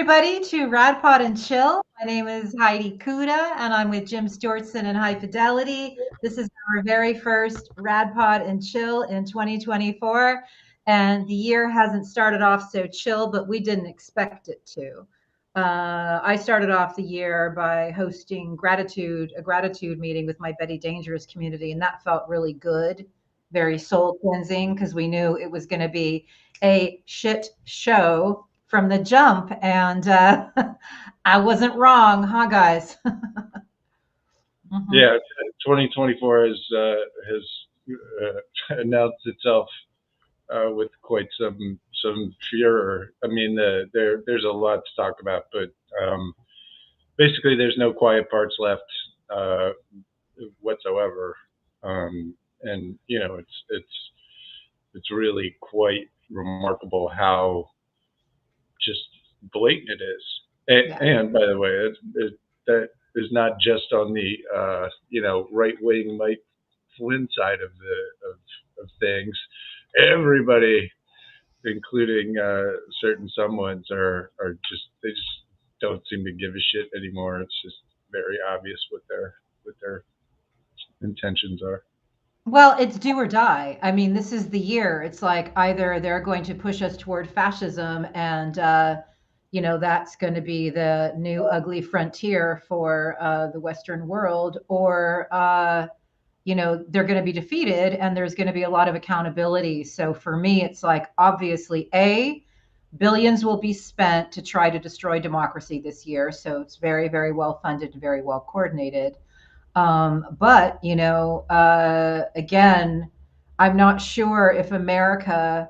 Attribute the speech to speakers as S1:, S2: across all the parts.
S1: everybody to RadPod and Chill. My name is Heidi Kuda, and I'm with Jim Stewartson and High Fidelity. This is our very first RadPod and Chill in 2024, and the year hasn't started off so chill, but we didn't expect it to. I started off the year by hosting a gratitude meeting with my Betty Dangerous community, and that felt really good, very soul cleansing, because we knew it was going to be a shit show from the jump, and I wasn't wrong, huh, guys?
S2: Yeah, 2024 has announced itself with quite some furor. I mean, there's a lot to talk about, but basically, there's no quiet parts left whatsoever, and it's really quite remarkable how just blatant it is. And by the way, that is not just on the right wing Mike Flynn side of things. Everybody, including certain someones, are just they just don't seem to give a shit anymore. It's just very obvious what their intentions are.
S1: Well, it's do or die. I mean, this is the year. It's like either they're going to push us toward fascism, and that's going to be the new ugly frontier for the Western world, or they're going to be defeated, and there's going to be a lot of accountability. So for me, it's like obviously, billions will be spent to try to destroy democracy this year. So it's very, very well funded and very well coordinated. But again, I'm not sure if America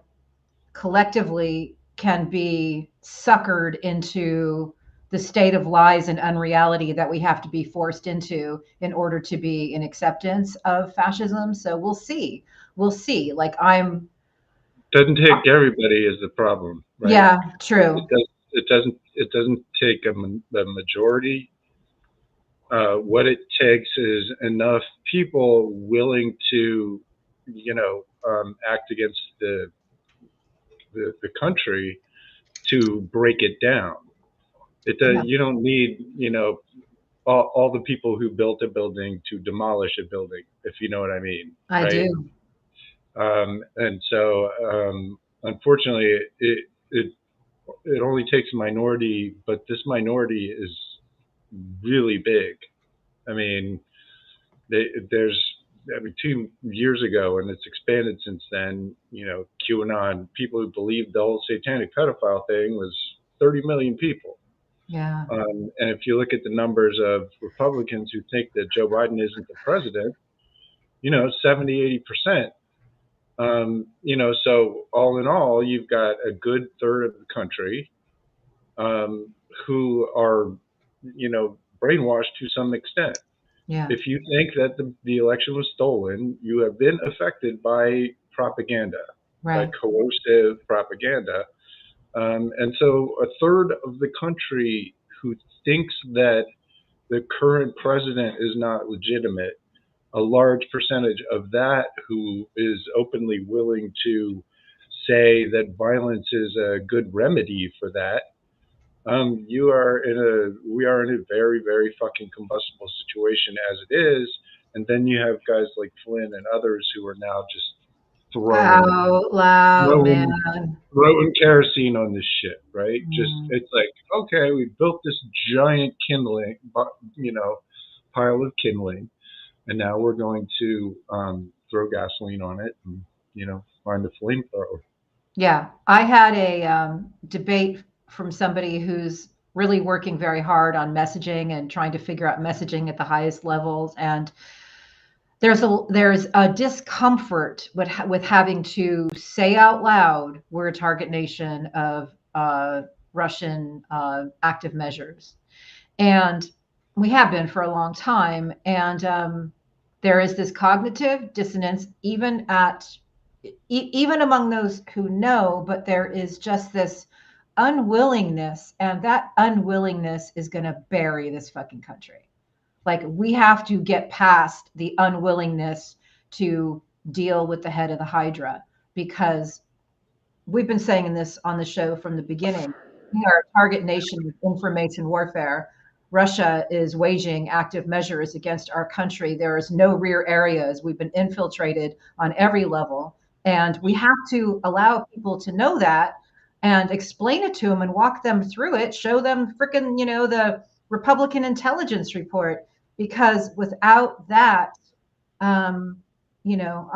S1: collectively can be suckered into the state of lies and unreality that we have to be forced into in order to be in acceptance of fascism. So we'll see. We'll see. Like
S2: doesn't take everybody is the problem, right?
S1: Yeah, true.
S2: It doesn't take a majority. What it takes is enough people willing to, act against the country to break it down. You don't need, all the people who built a building to demolish a building, if you know what I mean.
S1: I
S2: right?
S1: do.
S2: And so, unfortunately, it only takes a minority, but this minority is really big. I mean, there's 2 years ago, and it's expanded since then. QAnon, people who believed the whole satanic pedophile thing was 30 million people.
S1: Yeah.
S2: And if you look at the numbers of Republicans who think that Joe Biden isn't the president, 70, 80%. So all in all, you've got a good third of the country who are, brainwashed to some extent.
S1: Yeah.
S2: If you think that the election was stolen, you have been affected by propaganda,
S1: Right.
S2: by coercive propaganda. And so a third of the country who thinks that the current president is not legitimate, a large percentage of that who is openly willing to say that violence is a good remedy for that, we are in a very, very fucking combustible situation as it is. And then you have guys like Flynn and others who are now just
S1: Out loud, man.
S2: throwing kerosene on this shit, right? Just it's like, okay, we built this giant kindling, pile of kindling, and now we're going to throw gasoline on it and find a flamethrower.
S1: Yeah, I had a debate from somebody who's really working very hard on messaging and trying to figure out messaging at the highest levels, and there's a discomfort with having to say out loud we're a target nation of Russian active measures, and we have been for a long time, and there is this cognitive dissonance even among those who know, but there is just this unwillingness, and that unwillingness is going to bury this fucking country. Like, we have to get past the unwillingness to deal with the head of the Hydra, because we've been saying this on the show from the beginning. We are a target nation with information warfare. Russia is waging active measures against our country. There is no rear areas. We've been infiltrated on every level. And we have to allow people to know that and explain it to them and walk them through it, show them frickin', the Republican intelligence report. Because without that, um, you know,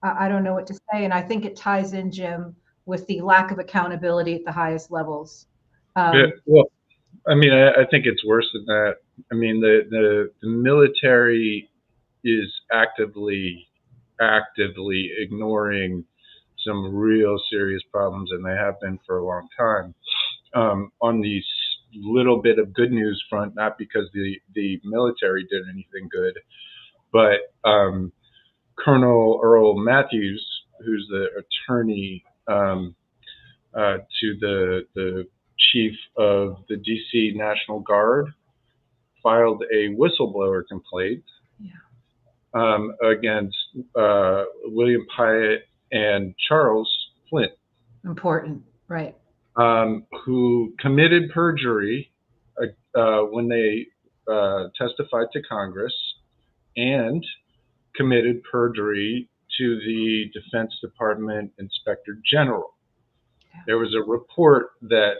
S1: I don't know what to say. And I think it ties in, Jim, with the lack of accountability at the highest levels.
S2: Yeah,
S1: Um,
S2: well, I mean, I think it's worse than that. I mean, the military is actively ignoring some real serious problems, and they have been for a long time. On the little bit of good news front, not because the military did anything good, but Colonel Earl Matthews, who's the attorney to the chief of the D.C. National Guard, filed a whistleblower complaint against William Pyatt and Charles Flint,
S1: Important, right?
S2: who committed perjury when they testified to Congress and committed perjury to the Defense Department Inspector General. There was a report that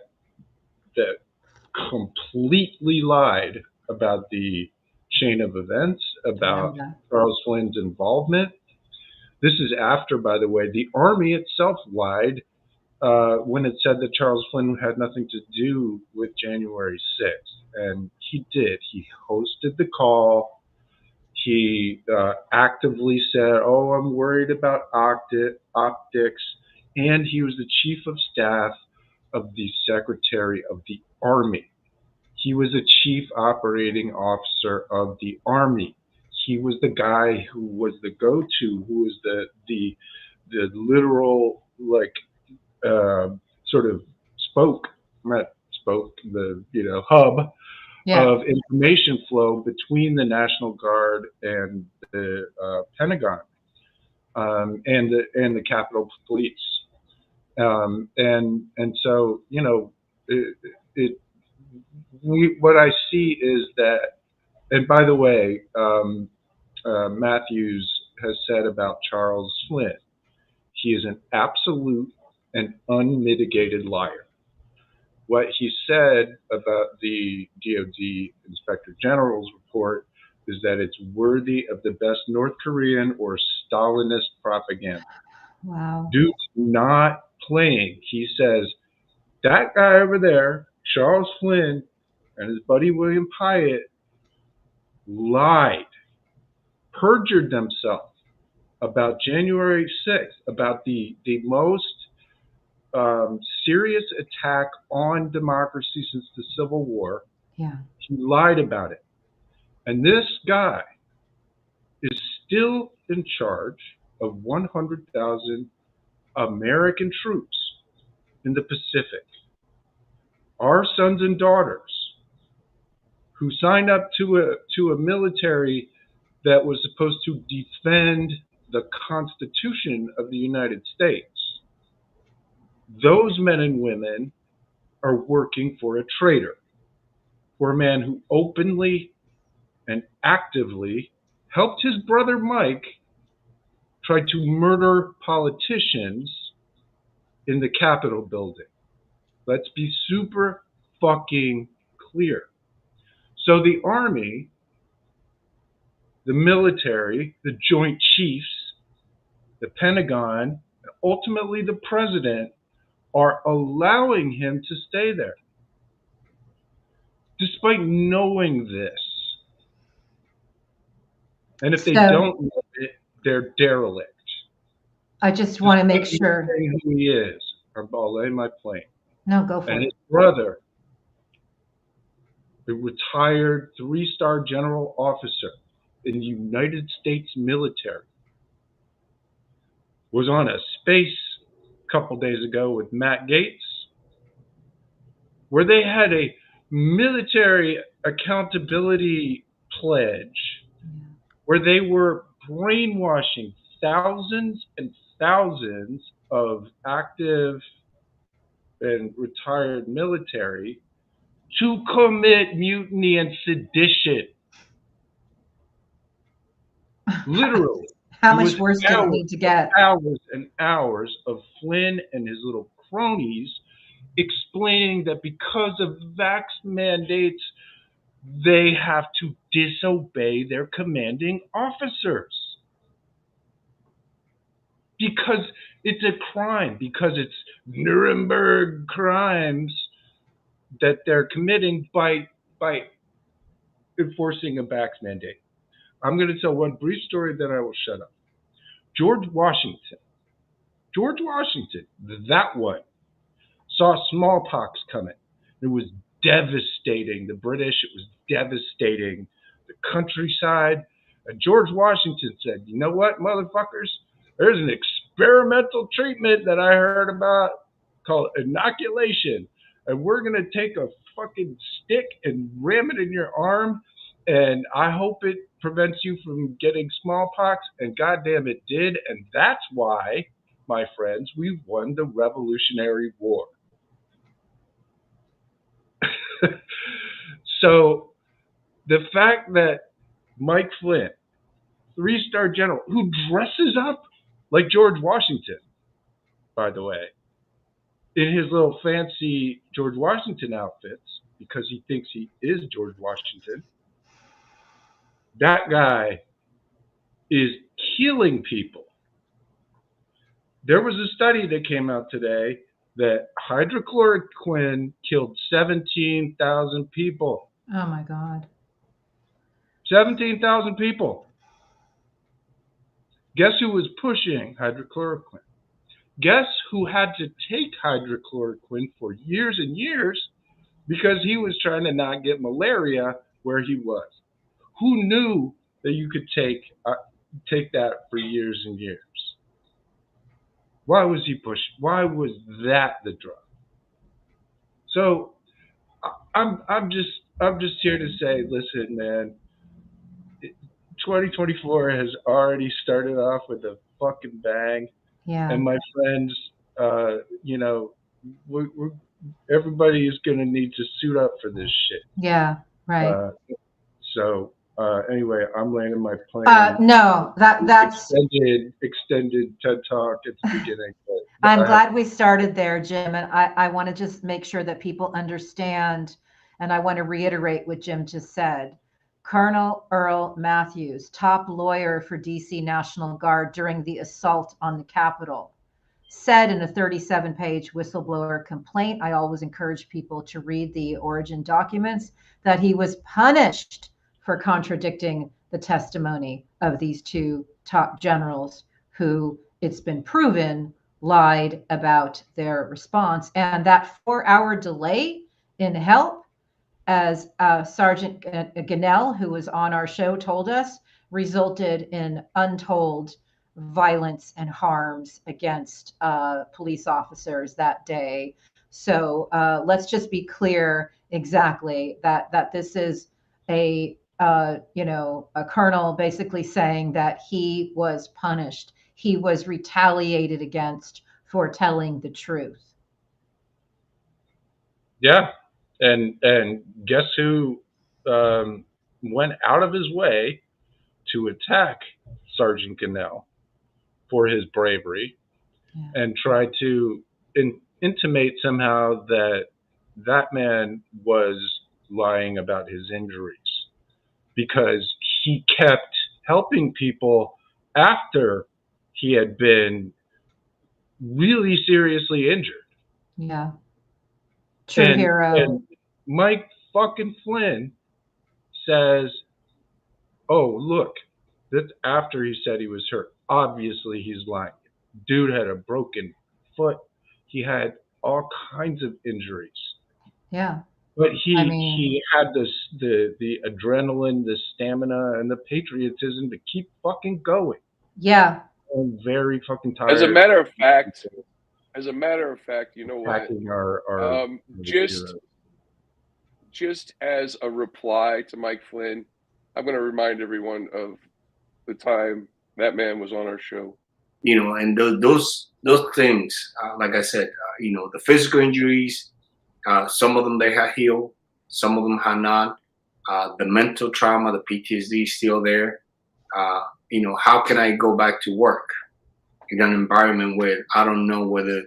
S2: completely lied about the chain of events, about Charles Flynn's involvement. This is after, by the way, the Army itself lied when it said that Charles Flynn had nothing to do with January 6th. And he did. He hosted the call. He actively said, "Oh, I'm worried about optics." And he was the chief of staff of the Secretary of the Army. He was the chief operating officer of the Army. He was the guy who was the go-to, who was the literal, like, sort of the hub of information flow between the National Guard and the Pentagon, and the Capitol Police. And so, what I see is that, and by the way, Matthews has said about Charles Flynn, he is an absolute and unmitigated liar. What he said about the DoD Inspector General's report is that it's worthy of the best North Korean or Stalinist propaganda.
S1: Wow.
S2: Duke's not playing. He says, that guy over there, Charles Flynn, and his buddy William Pyatt lied, perjured themselves about January 6th, about the most serious attack on democracy since the Civil War.
S1: Yeah.
S2: He lied about it. And this guy is still in charge of 100,000 American troops in the Pacific. Our sons and daughters who signed up to a military that was supposed to defend the Constitution of the United States. Those men and women are working for a traitor, for a man who openly and actively helped his brother Mike try to murder politicians in the Capitol building. Let's be super fucking clear. So the Army, the military, the Joint Chiefs, the Pentagon, and ultimately the president are allowing him to stay there. Despite knowing this. And if they don't know it, they're derelict.
S1: I just want to make sure.
S2: Who he is. I'll lay my plane.
S1: No, go for it.
S2: And his brother, a retired 3-star general officer in the United States military, was on a space a couple days ago with Matt Gaetz, where they had a military accountability pledge, where they were brainwashing thousands and thousands of active and retired military to commit mutiny and sedition. Literally.
S1: How
S2: It was
S1: much worse did it
S2: hours
S1: need to
S2: and
S1: get?
S2: hours and hours of Flynn and his little cronies explaining that because of vax mandates, they have to disobey their commanding officers. Because it's a crime, because it's Nuremberg crimes that they're committing by enforcing a vax mandate. I'm going to tell one brief story, then I will shut up. George Washington, that one, saw smallpox coming. It was devastating. The British, it was devastating the countryside. And George Washington said, you know what, motherfuckers? There's an experimental treatment that I heard about called inoculation. And we're going to take a fucking stick and ram it in your arm. And I hope it prevents you from getting smallpox. And goddamn, it did. And that's why, my friends, we won the Revolutionary War. So the fact that Mike Flynn, 3-star general, who dresses up like George Washington, by the way, in his little fancy George Washington outfits, because he thinks he is George Washington, that guy is killing people. There was a study that came out today that hydrochloroquine killed 17,000 people.
S1: Oh my God.
S2: 17,000 people. Guess who was pushing hydrochloroquine? Guess who had to take hydrochloroquine for years and years because he was trying to not get malaria where he was? Who knew that you could take that for years and years? Why was he pushing? Why was that the drug? So I'm just here to say, listen, man, 2024 has already started off with a fucking bang.
S1: Yeah.
S2: And my friends, you know, everybody is going to need to suit up for this shit.
S1: Yeah. Right.
S2: So anyway, I'm landing my plane.
S1: No, that's
S2: extended TED talk at the beginning.
S1: I'm glad we started there, Jim. And I want to just make sure that people understand. And I want to reiterate what Jim just said. Colonel Earl Matthews, top lawyer for DC National Guard during the assault on the Capitol, said in a 37-page whistleblower complaint, I always encourage people to read the origin documents, that he was punished for contradicting the testimony of these two top generals who, it's been proven, lied about their response. And that 4-hour delay in help, as Sergeant Ganell, who was on our show, told us, resulted in untold violence and harms against police officers that day. So let's just be clear exactly that this is a a colonel basically saying that he was punished. He was retaliated against for telling the truth.
S2: Yeah, and guess who went out of his way to attack Sergeant Ganell for his bravery, and tried to intimate somehow that that man was lying about his injuries because he kept helping people after he had been really seriously injured.
S1: Yeah. True hero.
S2: And Mike fucking Flynn says, oh, look, that's after he said he was hurt. Obviously, he's lying. Dude had a broken foot. He had all kinds of injuries.
S1: Yeah.
S2: But he had the adrenaline, the stamina, and the patriotism to keep fucking going.
S1: Yeah.
S2: I'm very fucking tired.
S3: As a matter of fact, you know what?
S2: Our
S3: just as a reply to Mike Flynn, I'm going to remind everyone of the time that man was on our show.
S4: and those things, like I said, the physical injuries, some of them they have healed, some of them have not. The mental trauma, the PTSD is still there. How can I go back to work in an environment where I don't know whether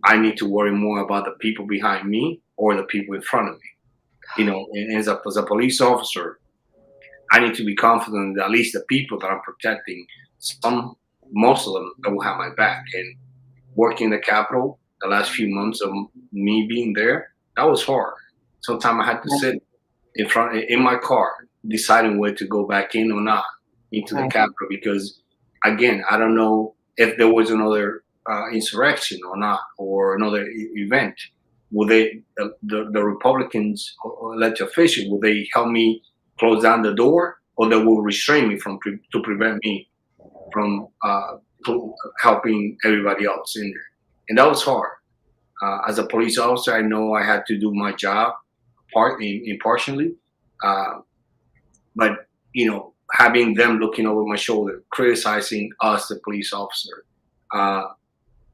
S4: I need to worry more about the people behind me or the people in front of me? And as a police officer, I need to be confident that at least the people that I'm protecting, most of them, will have my back. And working in the Capitol, the last few months of me being there, that was hard. Sometimes I had to sit in my car, deciding whether to go back in or not into the Capitol, because again, I don't know if there was another insurrection or not, or another event. Will the Republicans or elected officials, will they help me close down the door, or they will restrain me to prevent me from helping everybody else in there? And that was hard. As a police officer, I know I had to do my job impartially, but having them looking over my shoulder, criticizing us, the police officer,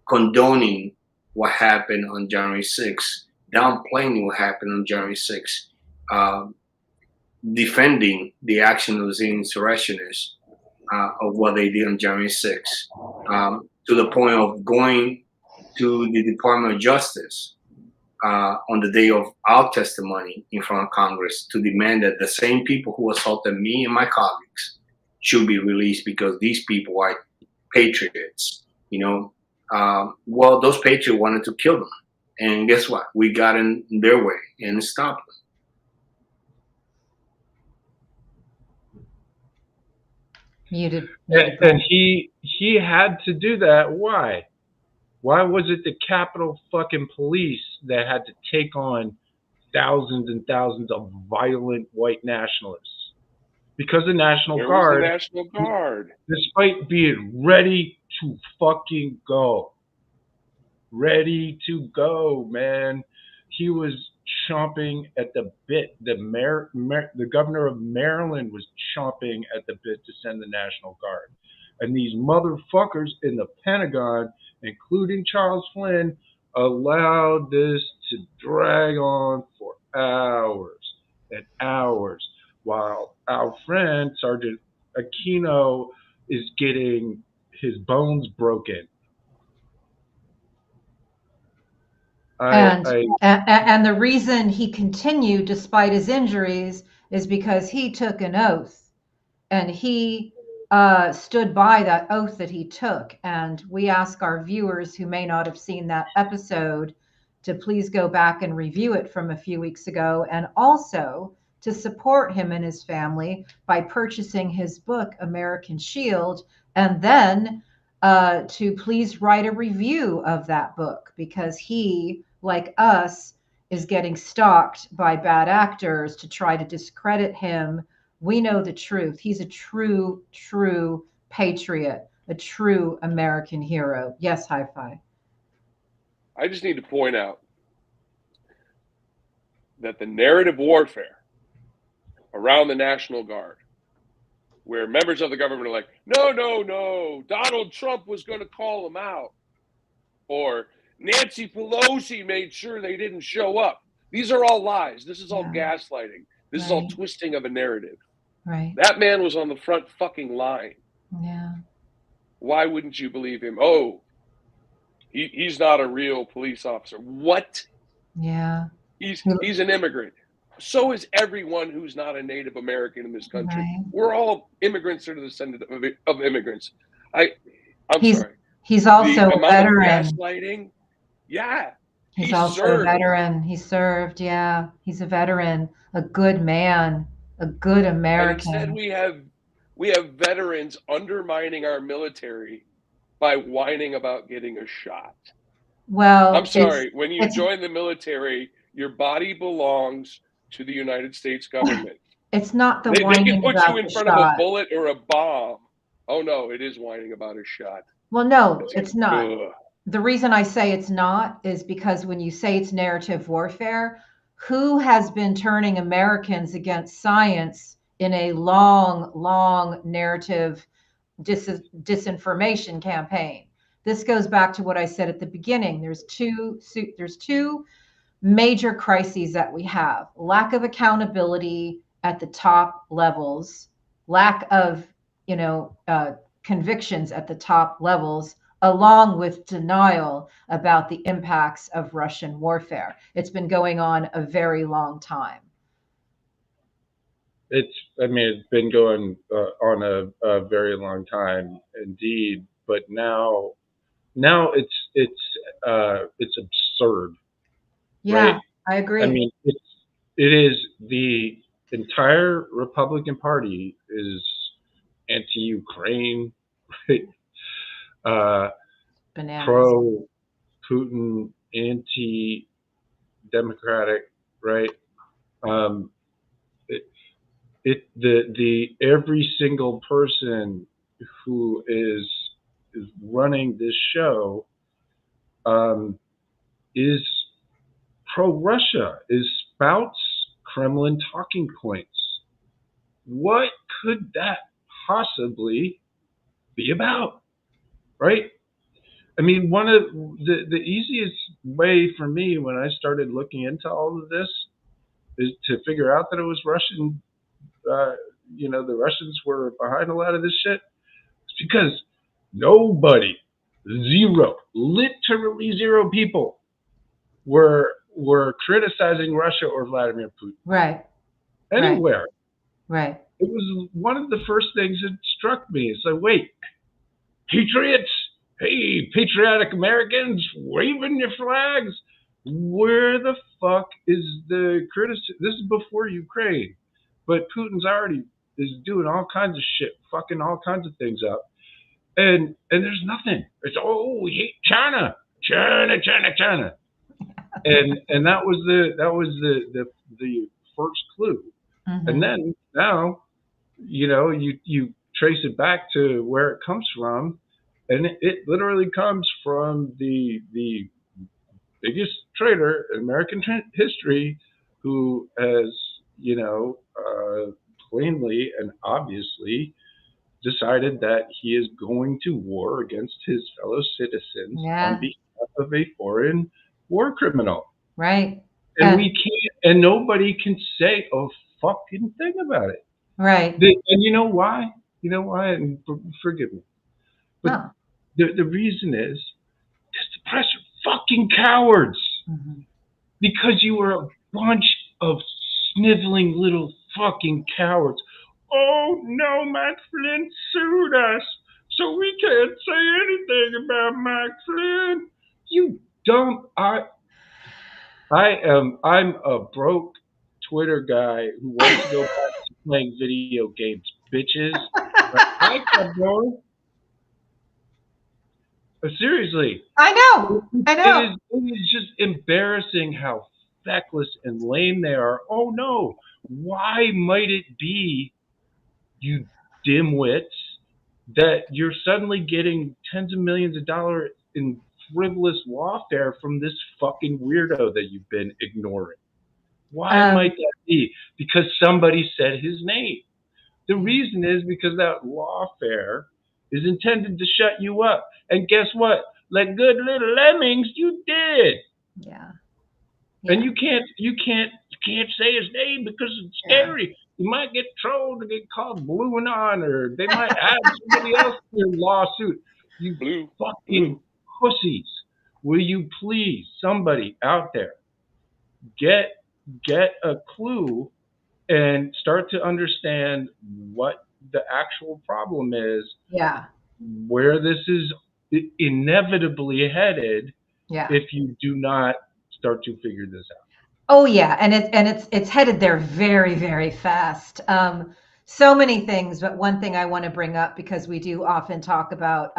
S4: condoning what happened on January 6th, downplaying what happened on January 6th, defending the action of the insurrectionists of what they did on January 6th, to the point of going to the Department of Justice on the day of our testimony in front of Congress to demand that the same people who assaulted me and my colleagues should be released, because these people are patriots. Well, those patriots wanted to kill them, and guess what? We got in their way and stopped them.
S1: Muted.
S2: And he had to do that. Why? Why was it the Capitol fucking police that had to take on thousands and thousands of violent white nationalists? Because the National Guard, despite being ready to fucking go, man, he was chomping at the bit. The governor of Maryland was chomping at the bit to send the National Guard. And these motherfuckers in the Pentagon, including Charles Flynn, allowed this to drag on for hours and hours, while our friend Sergeant Aquino is getting his bones broken.
S1: And the reason he continued despite his injuries is because he took an oath, and he stood by that oath that he took. And we ask our viewers who may not have seen that episode to please go back and review it from a few weeks ago, and also to support him and his family by purchasing his book, American Shield, and then to please write a review of that book, because he, like us, is getting stalked by bad actors to try to discredit him. We know the truth. He's a true, true patriot, a true American hero. Yes, HiFi.
S3: I just need to point out that the narrative warfare around the National Guard, where members of the government are like, no, Donald Trump was going to call them out, or Nancy Pelosi made sure they didn't show up. These are all lies. This is all gaslighting. This is all twisting of a narrative.
S1: Right.
S3: That man was on the front fucking line.
S1: Yeah.
S3: Why wouldn't you believe him? Oh, he's not a real police officer. What?
S1: Yeah.
S3: He's an immigrant. So is everyone who's not a Native American in this country.
S1: Right.
S3: We're all immigrants or descendants of immigrants. I'm sorry.
S1: He's also a veteran.
S3: Gaslighting. Yeah.
S1: He's also a veteran. He served. Yeah. He's a veteran, a good man, a good American.
S3: And instead we have veterans undermining our military by whining about getting a shot.
S1: Well,
S3: I'm sorry. When you join the military, your body belongs to the United States government.
S1: It's not the
S3: whining
S1: they can put
S3: you in front of a bullet or a bomb. Oh no, it is whining about a shot.
S1: Well, no, it's not. The reason I say it's not is because when you say it's narrative warfare, who has been turning Americans against science in a long, long narrative disinformation campaign. This goes back to what I said at the beginning. There's two major crises that we have: lack of accountability at the top levels, lack of, convictions at the top levels, along with denial about the impacts of Russian warfare. It's been going on a very long time.
S2: It's been going on a very long time indeed, but now it's absurd,
S1: Yeah,
S2: right?
S1: I agree.
S2: I mean, it is the entire Republican Party is anti-Ukraine, right?
S1: Bananas.
S2: Pro-Putin, anti-democratic, right? The every single person who is running this show is pro-Russia, is spouts Kremlin talking points. What could that possibly be about, right? I mean, one of the easiest way for me when I started looking into all of this is to figure out that it was Russian. The Russians were behind a lot of this shit. It's because nobody, literally zero people were criticizing Russia or Vladimir Putin.
S1: Right.
S2: Anywhere.
S1: Right.
S2: It was one of the first things that struck me. It's like, wait, patriots, hey, patriotic Americans waving your flags. Where the fuck is the criticism? This is before Ukraine, but Putin's already is doing all kinds of shit, fucking all kinds of things up, and there's nothing. It's we hate China, and that was the first clue.
S1: Mm-hmm.
S2: And then now, you trace it back to where it comes from, and it literally comes from the biggest traitor in American history, who has, plainly and obviously decided that he is going to war against his fellow citizens on behalf of a foreign war criminal.
S1: Right.
S2: And we can't, and nobody can say a fucking thing about it.
S1: Right.
S2: And you know why? And forgive me. But the reason is because the press are fucking cowards.
S1: Mm-hmm.
S2: Because you were a bunch of sniveling little fucking cowards. Oh no, Mike Flynn sued us, so we can't say anything about Mike Flynn. You dumb. I'm a broke Twitter guy who wants to go back to playing video games, bitches. But I kept going. Seriously.
S1: I know.
S2: It is just embarrassing how feckless and lame they are. Oh no. Why might it be, you dimwits, that you're suddenly getting tens of millions of dollars in frivolous lawfare from this fucking weirdo that you've been ignoring? Why might that be? Because somebody said his name. The reason is because that lawfare is intended to shut you up. And guess what? Like good little lemmings, you did.
S1: Yeah.
S2: And you can't say his name because it's scary. You might get trolled or get called blue anon, or they might add somebody else to your lawsuit. You fucking pussies. Will you please, somebody out there, get a clue and start to understand what the actual problem is.
S1: Yeah.
S2: Where this is inevitably headed.
S1: Yeah.
S2: If you do not start to figure this out.
S1: Oh yeah, and it's headed there very, very fast. So many things, but one thing I want to bring up, because we do often talk about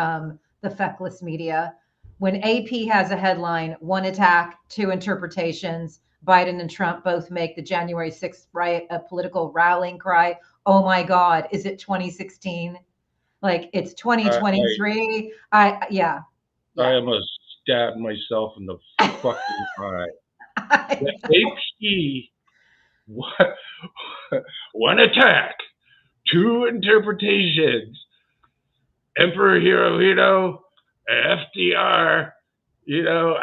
S1: the feckless media. When AP has a headline, one attack, two interpretations, Biden and Trump both make the January 6th riot a political rallying cry. Oh my God, is it 2016? Like it's 2023. I
S2: almost stabbed myself in the fucking eye. The AP, one attack, two interpretations. Emperor Hirohito, FDR,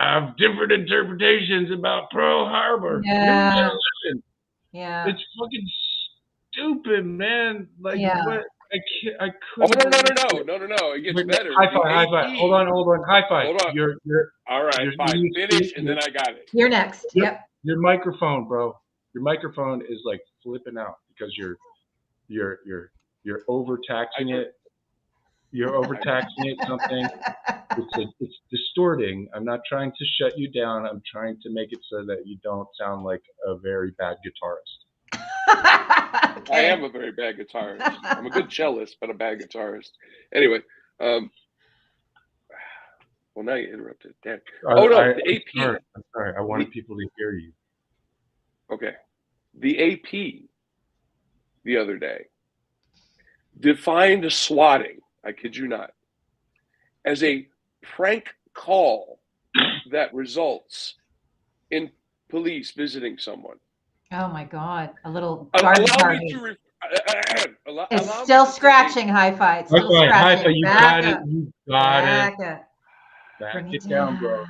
S2: have different interpretations about Pearl Harbor.
S1: Yeah.
S2: Listen,
S1: Yeah.
S2: it's fucking stupid, man. Like
S1: Yeah.
S2: what? I can't. I
S3: Oh,
S2: couldn't.
S3: no. It gets better.
S2: High
S3: The
S2: five.
S3: AP.
S2: Hold on. High five.
S3: Hold on.
S2: You're
S3: All right, fine. Finish, and then I got it.
S1: You're next. Yep.
S2: Your microphone, bro. Your microphone is like flipping out because you're overtaxing it. You're overtaxing it. Something. It's distorting. I'm not trying to shut you down. I'm trying to make it so that you don't sound like a very bad guitarist.
S3: I am a very bad guitarist. I'm a good cellist, but a bad guitarist. Anyway, well, now you interrupted. Damn. The AP.
S2: I'm sorry. I wanted people to hear you.
S3: Okay. The AP the other day defined swatting, I kid you not, as a prank call that results in police visiting someone.
S1: Oh my God! A little garden party.
S3: It's
S1: still scratching, HiFi. It's still scratching.
S2: You got it. You got it.
S1: Back
S2: it down, bro.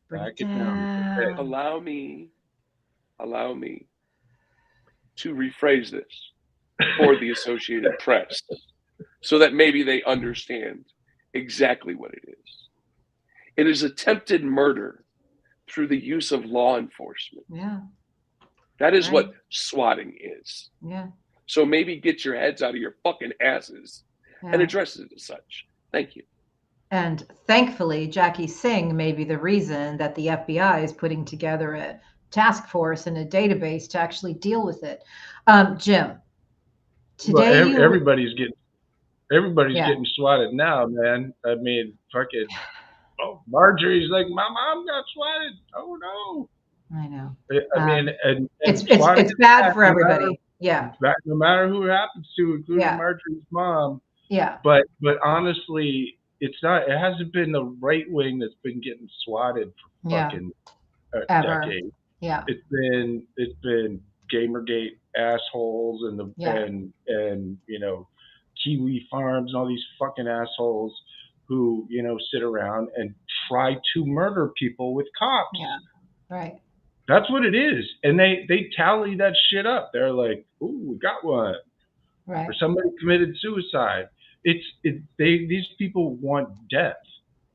S1: Back it down.
S2: Okay.
S3: Allow me to rephrase this for the Associated Press so that maybe they understand exactly what it is. It is attempted murder through the use of law enforcement.
S1: Yeah.
S3: That is what swatting is.
S1: Yeah.
S3: So maybe get your heads out of your fucking asses and address it as such. Thank you.
S1: And thankfully, Jackie Singh may be the reason that the FBI is putting together a task force and a database to actually deal with it. Jim, today
S2: everybody's getting swatted now, man. I mean, fucking. Oh, Marjorie's like, my mom got swatted. Oh no.
S1: I know.
S2: I mean, and
S1: it's bad for everybody.
S2: No matter who it happens to, including Marjorie's mom.
S1: Yeah.
S2: But honestly, it's not. It hasn't been the right wing that's been getting swatted for fucking a decade.
S1: Yeah.
S2: It's been Gamergate assholes and Kiwi Farms and all these fucking assholes who sit around and try to murder people with cops.
S1: Yeah. Right.
S2: That's what it is. And they tally that shit up. They're like, ooh, we got one.
S1: Right.
S2: Or somebody committed suicide. These people want death.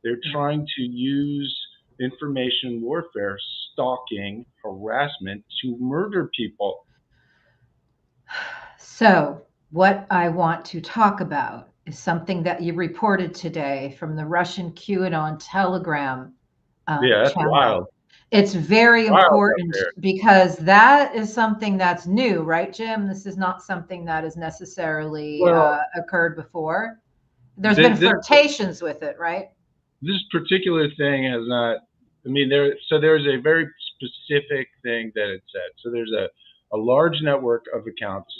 S2: They're trying to use information warfare, stalking, harassment to murder people.
S1: So what I want to talk about is something that you reported today from the Russian QAnon Telegram
S2: that's
S1: channel.
S2: wild.
S1: It's very important because that is something that's new, right, Jim? This is not something that has necessarily occurred before. There's been flirtations with it, right?
S2: This particular thing has not. I mean, there's a very specific thing that it said. So there's a large network of accounts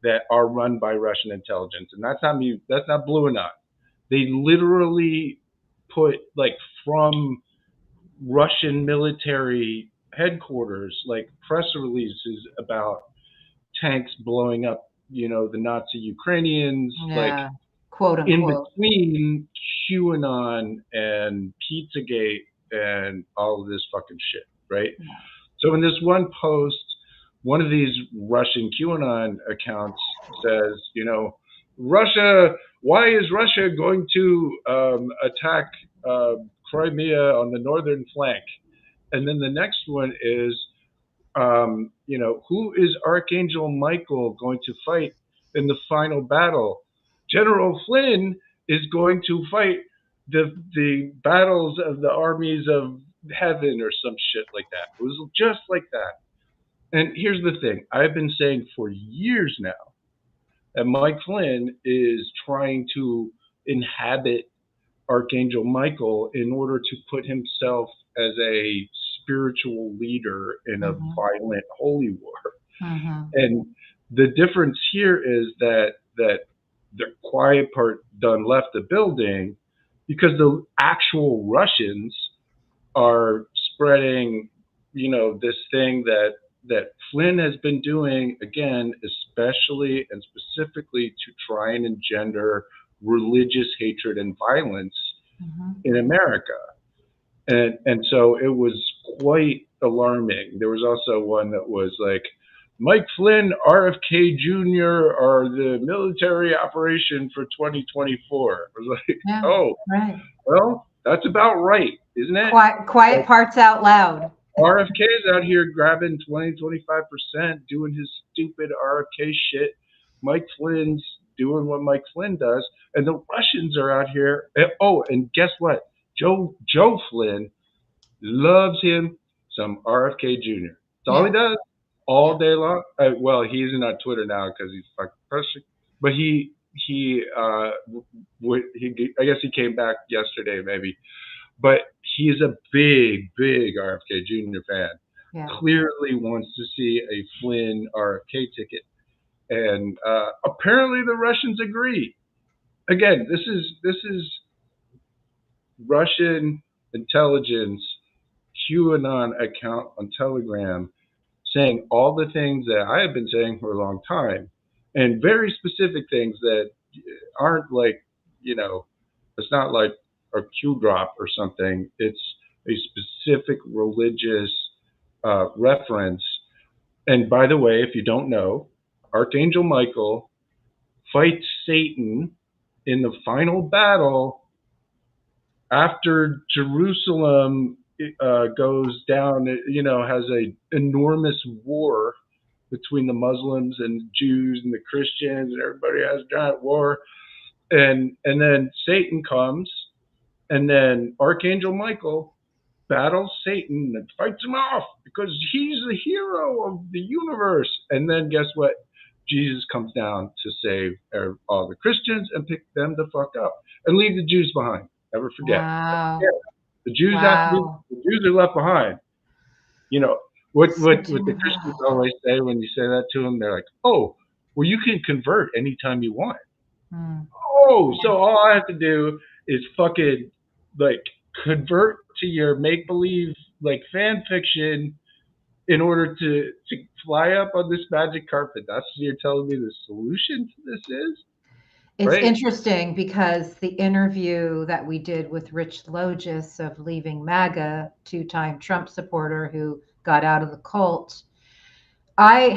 S2: that are run by Russian intelligence, and that's not blowing up. They literally put from Russian military headquarters, press releases about tanks blowing up, the Nazi Ukrainians,
S1: quote unquote,
S2: in between QAnon and Pizzagate and all of this fucking shit, right? Yeah. So in this one post, one of these Russian QAnon accounts says, Russia, why is Russia going to attack Crimea on the northern flank? And then the next one is, who is Archangel Michael going to fight in the final battle? General Flynn is going to fight the battles of the armies of heaven or some shit like that. It was just like that. And here's the thing. I've been saying for years now that Mike Flynn is trying to inhabit Archangel Michael in order to put himself as a spiritual leader in a violent holy war. And the difference here is that the quiet part done left the building because the actual Russians are spreading, this thing that Flynn has been doing, again, especially and specifically to try and engender religious hatred and violence in America. And so it was quite alarming. There was also one that was like, Mike Flynn, RFK Jr. are the military operation for 2024. I was like,
S1: Yeah,
S2: oh,
S1: right.
S2: well, that's about right, isn't it?
S1: Quiet parts out loud.
S2: RFK's out here grabbing 20-25%, doing his stupid RFK shit. Mike Flynn's doing what Mike Flynn does, and the Russians are out here. Oh, and guess what? Joe Flynn loves him some RFK Jr. That's all he does all day long. Well, he isn't on Twitter now because he's fucking pressure. But I guess he came back yesterday maybe. But he is a big RFK Jr. fan.
S1: Yeah.
S2: Clearly wants to see a Flynn RFK ticket, and apparently the Russians agree. Again, this is Russian intelligence QAnon account on Telegram saying all the things that I have been saying for a long time, and very specific things that aren't like, it's not like a Q drop or something. It's a specific religious reference. And by the way, if you don't know, Archangel Michael fights Satan in the final battle after Jerusalem goes down, has a enormous war between the Muslims and Jews and the Christians, and everybody has a giant war. And then Satan comes, and then Archangel Michael battles Satan and fights him off because he's the hero of the universe. And then guess what? Jesus comes down to save all the Christians and pick them the fuck up and leave the Jews behind. Never forget.
S1: Wow.
S2: The Jews the Jews are left behind. What the Christians always say when you say that to them, they're like, "Oh, well, you can convert anytime you want." Oh, so all I have to do is fucking like convert to your make believe like fan fiction in order to fly up on this magic carpet. That's what you're telling me the solution to this is?
S1: It's interesting because the interview that we did with Rich Logis of Leaving Maga, two-time Trump supporter who got out of the cult, I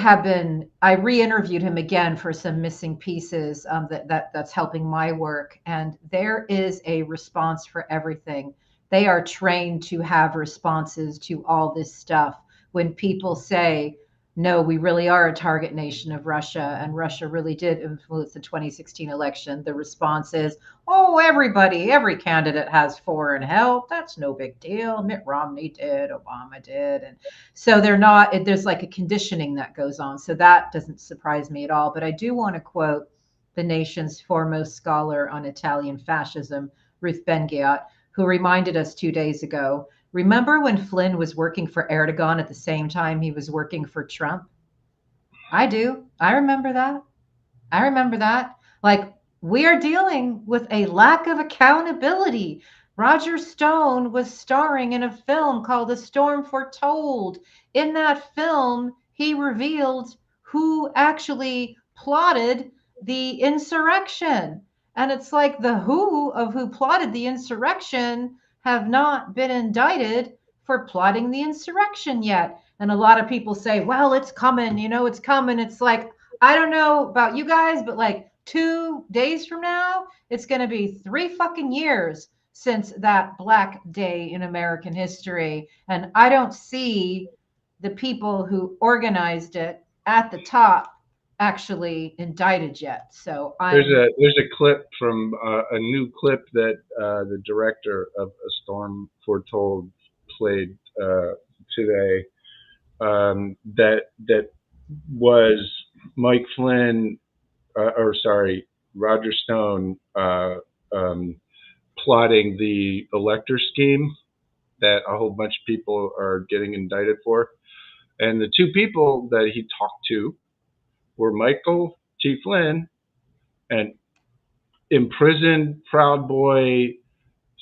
S1: re-interviewed him again for some missing pieces that's helping my work. And there is a response for everything. They are trained to have responses to all this stuff. When people say, no, we really are a target nation of Russia, and Russia really did influence the 2016 election, the response is, oh, every candidate has foreign help. That's no big deal. Mitt Romney did, Obama did. And so there's like a conditioning that goes on. So that doesn't surprise me at all. But I do want to quote the nation's foremost scholar on Italian fascism, Ruth Ben-Ghiat, who reminded us 2 days ago, remember when Flynn was working for Erdogan at the same time he was working for Trump? I do. I remember that. Like, we are dealing with a lack of accountability. Roger Stone was starring in a film called A Storm Foretold. In that film, he revealed who actually plotted the insurrection. And it's like the who plotted the insurrection have not been indicted for plotting the insurrection yet. And a lot of people say, well, it's coming, it's coming. It's like, I don't know about you guys, but like 2 days from now, it's going to be 3 fucking years since that Black Day in American history. And I don't see the people who organized it at the top actually indicted yet. So
S2: there's a clip from a new clip that the director of A Storm Foretold played today. That was Mike Flynn, Roger Stone plotting the elector scheme that a whole bunch of people are getting indicted for. And the 2 people that he talked to were Michael T. Flynn and imprisoned Proud Boy,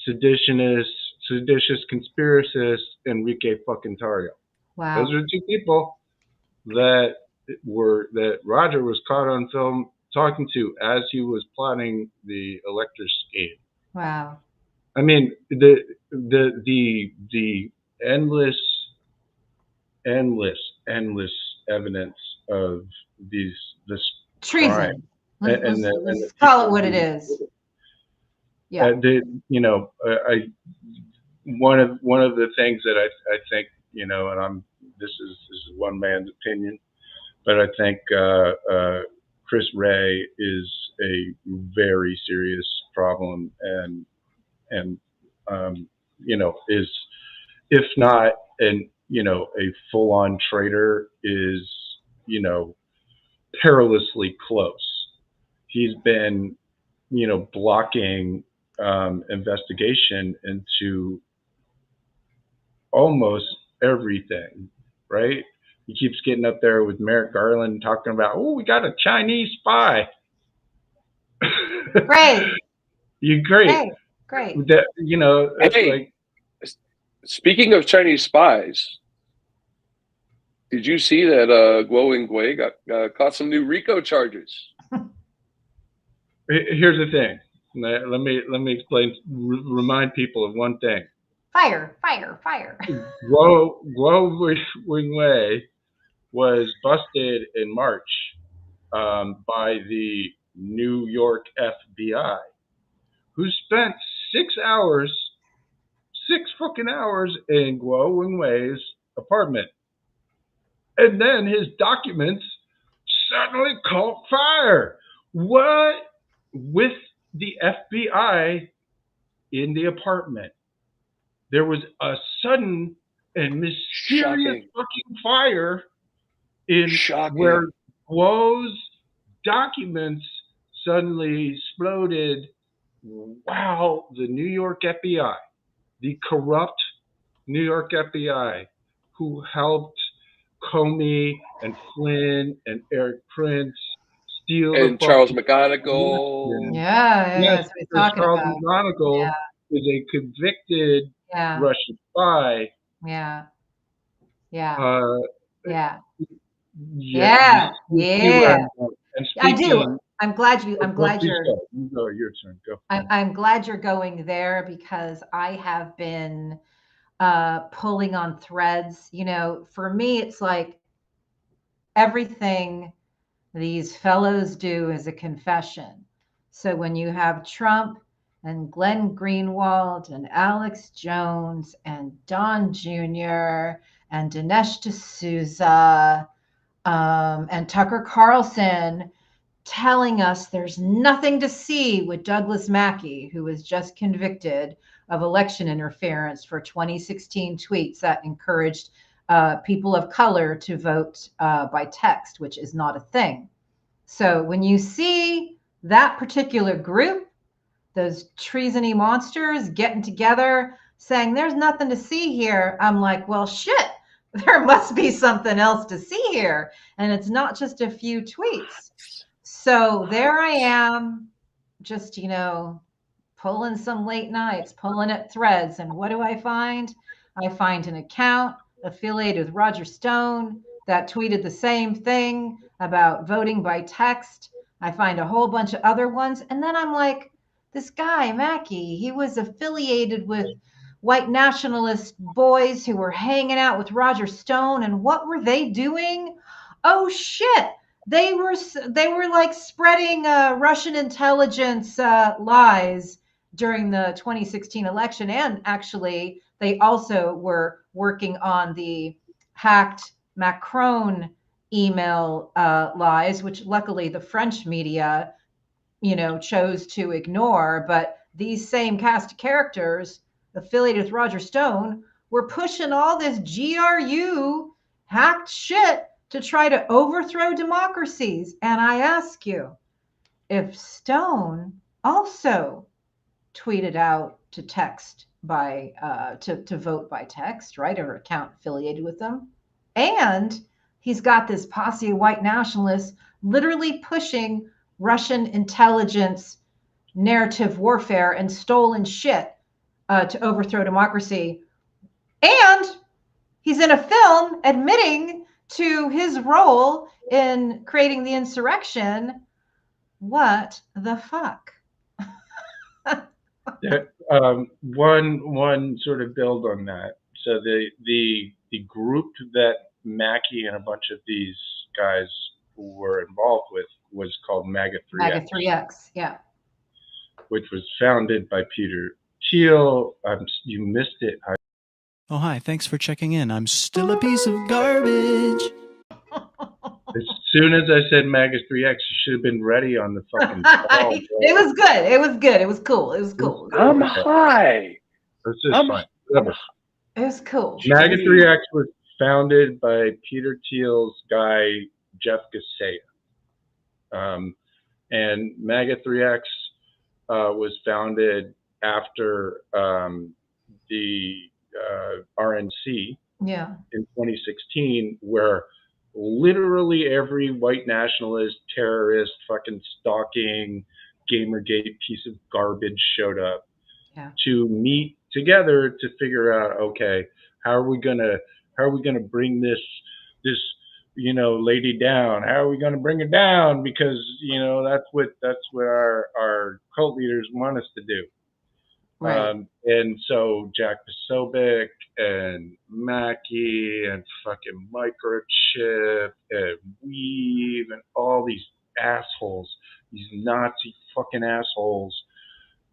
S2: seditious conspiracist Enrique fucking Tarrio.
S1: Wow.
S2: Those are the 2 people that Roger was caught on film talking to as he was plotting the elector scheme.
S1: Wow.
S2: I mean, the endless evidence of this crime.
S1: Treason. Let's
S2: And the
S1: call it
S2: people
S1: what it
S2: who,
S1: is. Yeah.
S2: one of the things that I think, and this is one man's opinion, but I think Chris Ray is a very serious problem, and is, if not a full-on traitor, is perilously close. He's been blocking investigation into almost everything, right? He keeps getting up there with Merrick Garland talking about, oh, we got a Chinese spy.
S1: Great.
S2: You great. That, that's
S3: Hey,
S2: like.
S3: Speaking of Chinese spies, did you see that Guo Yingwei got caught some new RICO charges?
S2: Here's the thing. Let me explain. Remind people of one thing.
S1: Fire.
S2: Guo Yingwei was busted in March by the New York FBI, who spent 6 fucking hours in Guo Yingwei's apartment. And then his documents suddenly caught fire. What? With the FBI in the apartment. There was a sudden and mysterious fucking fire where Guo's documents suddenly exploded. Wow, the New York FBI, the corrupt New York FBI, who helped Comey and Flynn and Eric Prince steal
S3: and Charles McGonigal.
S1: Yes,
S2: Charles McGonigal is a convicted Russian spy. And
S1: I do. I'm glad you're.
S2: Your turn. Go.
S1: I'm glad you're going there, because I have been pulling on threads. For me, it's like everything these fellows do is a confession. So when you have Trump and Glenn Greenwald and Alex Jones and Don Jr. and Dinesh D'Souza and Tucker Carlson telling us there's nothing to see with Douglas Mackey, who was just convicted of election interference for 2016 tweets that encouraged people of color to vote by text, which is not a thing. So when you see that particular group, those treasony monsters getting together saying there's nothing to see here, I'm like, well, shit, there must be something else to see here. And it's not just a few tweets. So there I am, just, pulling some late nights, pulling at threads. And what do I find? I find an account affiliated with Roger Stone that tweeted the same thing about voting by text. I find a whole bunch of other ones. And then I'm like, this guy, Mackey, he was affiliated with white nationalist boys who were hanging out with Roger Stone. And what were they doing? Oh, shit. They were like spreading Russian intelligence lies during the 2016 election. And actually, they also were working on the hacked Macron email lies, which luckily the French media, chose to ignore. But these same cast of characters affiliated with Roger Stone were pushing all this GRU hacked shit to try to overthrow democracies. And I ask you, if Stone also tweeted out to text by to vote by text, right, or account affiliated with them, and he's got this posse of white nationalists literally pushing Russian intelligence narrative warfare and stolen shit to overthrow democracy, and he's in a film admitting to his role in creating the insurrection, What the fuck?
S2: One sort of build on that. So the group that Mackey and a bunch of these guys were involved with was called Maga 3X.
S1: Maga 3X, yeah.
S2: Which was founded by Peter Thiel. You missed it.
S5: Oh, hi. Thanks for checking in. I'm still a piece of garbage.
S2: As soon as I said Maga 3X, you should have been ready on the fucking call.
S1: It was good. It was good. It was cool. It was cool.
S3: I'm high.
S2: It's just fine. Whatever.
S1: It was cool.
S2: Maga 3X was founded by Peter Thiel's guy, Jeff Gassea. And Maga 3X was founded after the RNC in 2016, where literally every white nationalist, terrorist, fucking stalking, Gamergate piece of garbage showed up to meet together to figure out, okay, how are we gonna bring this lady down? How are we gonna bring her down? Because that's what our cult leaders want us to do.
S1: Right.
S2: And so Jack Posobiec and Mackey and fucking Microchip and Weave and all these assholes, these Nazi fucking assholes,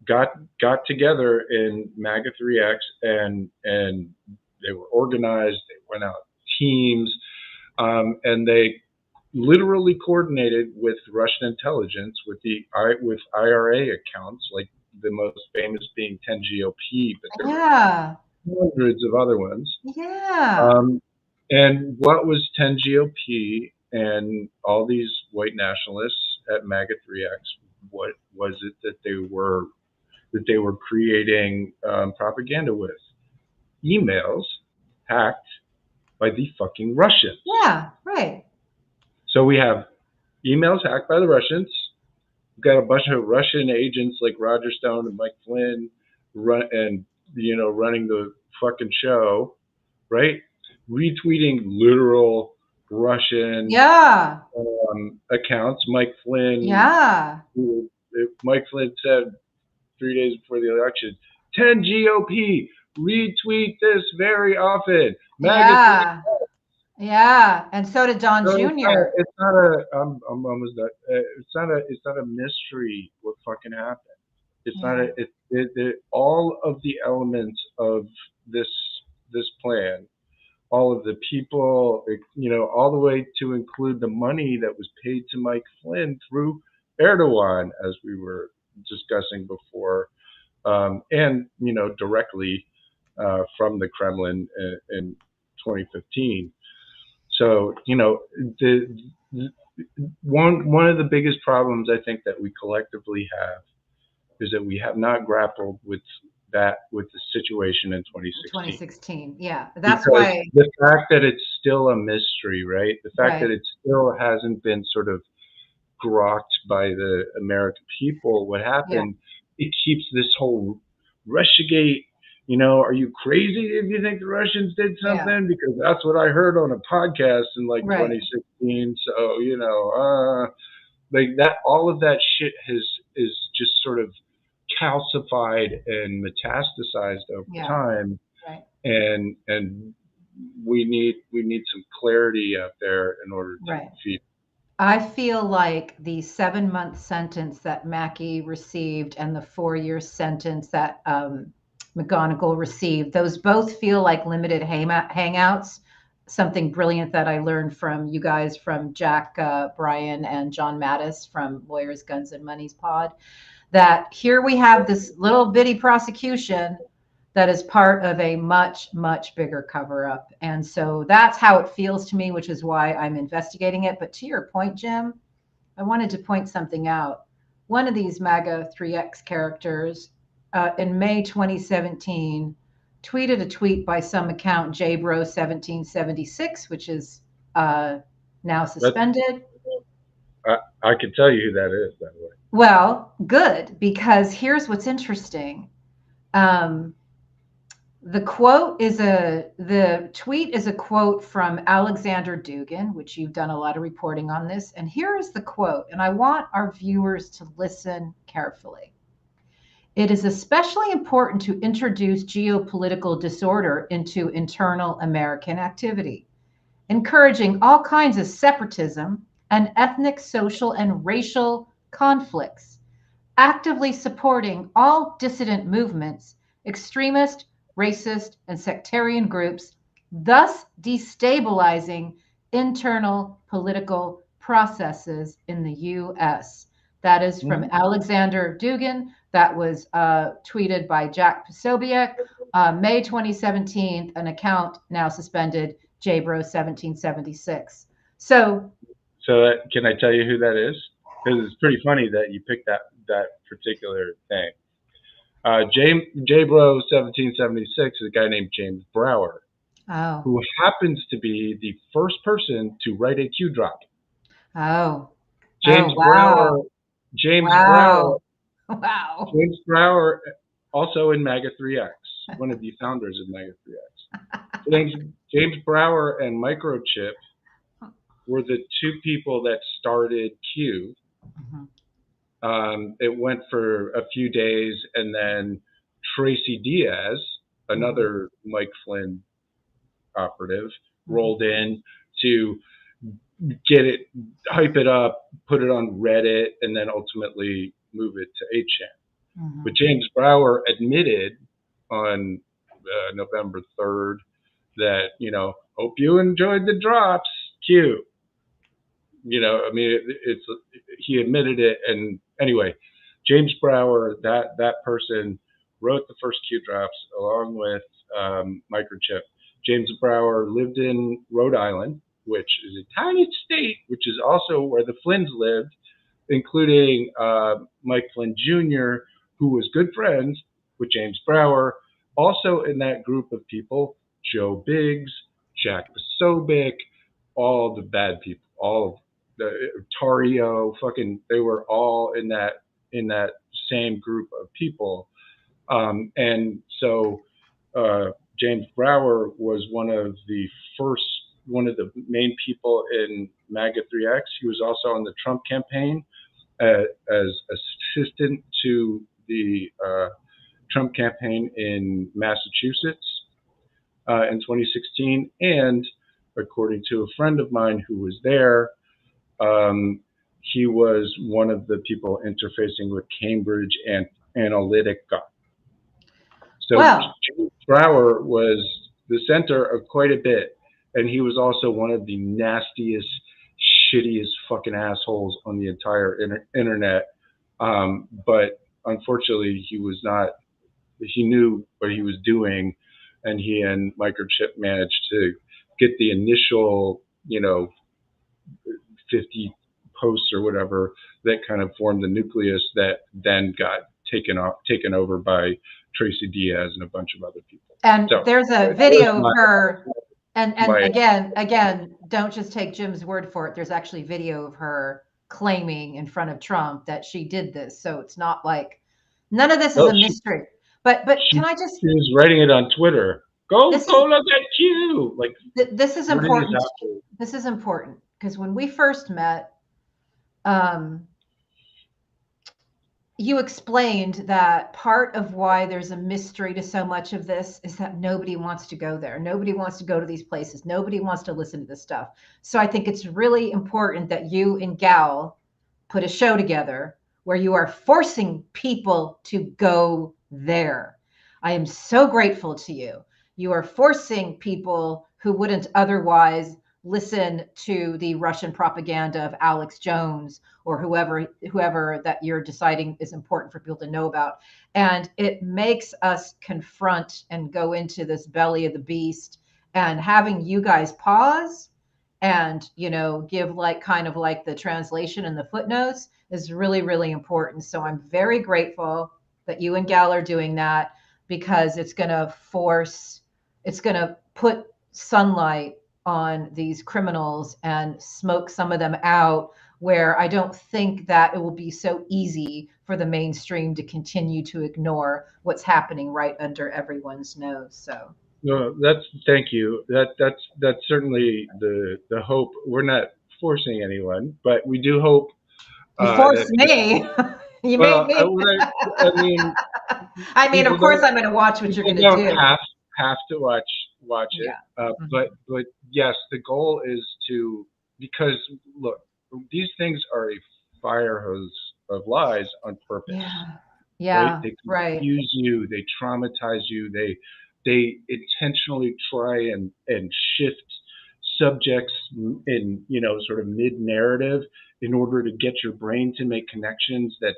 S2: got together in Maga 3X and they were organized. They went out teams, and they literally coordinated with Russian intelligence with IRA accounts, like the most famous being 10GOP, but there were hundreds of other ones. And what was 10GOP and all these white nationalists at Maga 3X? What was it that they were creating propaganda with? Emails hacked by the fucking Russians.
S1: Yeah, right.
S2: So we have emails hacked by the Russians. We've got a bunch of Russian agents like Roger Stone and Mike Flynn running the fucking show, right? Retweeting literal Russian accounts. Mike Flynn. Mike Flynn said 3 days before the election, 10 GOP, retweet this very often.
S1: And so did Don Jr.
S2: It's not a. I'm almost done. It's not a mystery what fucking happened. It's not a. All of the elements of this plan, all of the people, all the way to include the money that was paid to Mike Flynn through Erdogan, as we were discussing before, and directly from the Kremlin in 2015. So one of the biggest problems I think that we collectively have is that we have not grappled with the situation in 2016.
S1: That's
S2: because
S1: why
S2: the fact that it's still a mystery, right? The fact that it still hasn't been sort of grokked by the American people. What happened? It keeps this whole Russiagate. Are you crazy if you think the Russians did something? Because that's what I heard on a podcast in 2016. So, like that, all of that shit is just sort of calcified and metastasized over time.
S1: Right.
S2: And we need some clarity out there in order to defeat.
S1: I feel like the 7-month sentence that Mackey received and the 4-year sentence that McGonigal received, those both feel like limited hangouts. Something brilliant that I learned from you guys, from Jack Bryan and John Mattis from Lawyers, Guns, and Money's pod, that here we have this little bitty prosecution that is part of a much, much bigger cover-up. And so that's how it feels to me, which is why I'm investigating it. But to your point, Jim, I wanted to point something out. One of these Maga 3X characters in May 2017 tweeted a tweet by some account, JBro1776, which is now suspended.
S2: I can tell you who that is, by the way.
S1: Well, good, because here's what's interesting. The tweet is a quote from Alexander Dugin, which you've done a lot of reporting on this. And here is the quote, and I want our viewers to listen carefully. It is especially important to introduce geopolitical disorder into internal American activity, encouraging all kinds of separatism and ethnic, social, and racial conflicts, actively supporting all dissident movements, extremist, racist, and sectarian groups, thus destabilizing internal political processes in the U.S. That is from Alexander Dugin. That was tweeted by Jack Posobiec, May 2017, an account now suspended, JBro1776. So
S2: can I tell you who that is? Because it's pretty funny that you picked that particular thing. JBro1776 is a guy named James Brower, who happens to be the first person to write a Q drop. James Brower. James Brower, also in Maga 3X, one of the founders of Maga 3X. James Brower and Microchip were the two people that started Q. It went for a few days, and then Tracy Diaz, another Mike Flynn operative, rolled in to get it, hype it up, put it on Reddit, and then ultimately move it to 8chan. But James Brower admitted on November 3rd that, hope you enjoyed the drops, Q. He admitted it. And anyway, James Brower, that person wrote the first Q drops along with Microchip. James Brower lived in Rhode Island, which is a tiny state, which is also where the Flynns lived, including Mike Flynn Jr., who was good friends with James Brower. Also in that group of people, Joe Biggs, Jack Posobiec, all the bad people, all of the Tario, they were all in that same group of people. And so James Brower was one of the main people in Maga 3X. He was also on the Trump campaign as assistant to the Trump campaign in Massachusetts in 2016. And according to a friend of mine who was there, he was one of the people interfacing with Cambridge Analytica. So James Brower was the center of quite a bit, and he was also one of the nastiest, shittiest fucking assholes on the entire internet. But unfortunately, he knew what he was doing, and he and Microchip managed to get the initial, 50 posts or whatever that kind of formed the nucleus that then got taken over by Tracy Diaz and a bunch of other people.
S1: And so, there's a video of her, and again, don't just take Jim's word for it. There's actually video of her claiming in front of Trump that she did this. So it's not like none of this is a mystery. But can I just?
S2: She was writing it on Twitter. Go look at Q. Like
S1: this is important. This is important because when we first met, you explained that part of why there's a mystery to so much of this is that nobody wants to go there. Nobody wants to go to these places. Nobody wants to listen to this stuff. So I think it's really important that you and Gal put a show together where you are forcing people to go there. I am so grateful to you. You are forcing people who wouldn't otherwise listen to the Russian propaganda of Alex Jones or whoever that you're deciding is important for people to know about. And it makes us confront and go into this belly of the beast, and having you guys pause and, give kind of like the translation and the footnotes is really, really important. So I'm very grateful that you and Gal are doing that, because it's going to put sunlight on these criminals and smoke some of them out where I don't think that it will be so easy for the mainstream to continue to ignore what's happening right under everyone's nose. So
S2: No, thank you. That's certainly the hope. We're not forcing anyone, but we do hope
S1: you forced
S2: that
S1: me. You made
S2: well,
S1: me.
S2: I mean,
S1: I mean, of
S2: people
S1: course,
S2: don't
S1: I'm going to watch what you're
S2: people
S1: going to
S2: don't
S1: do.
S2: have to watch
S1: Yeah.
S2: it,
S1: Mhm.
S2: but yes, the goal is to, because look, these things are a fire hose of lies on purpose,
S1: Yeah.
S2: right?
S1: Yeah.
S2: They
S1: Right.
S2: confuse you, they traumatize you, they intentionally try and shift subjects in, sort of mid narrative in order to get your brain to make connections that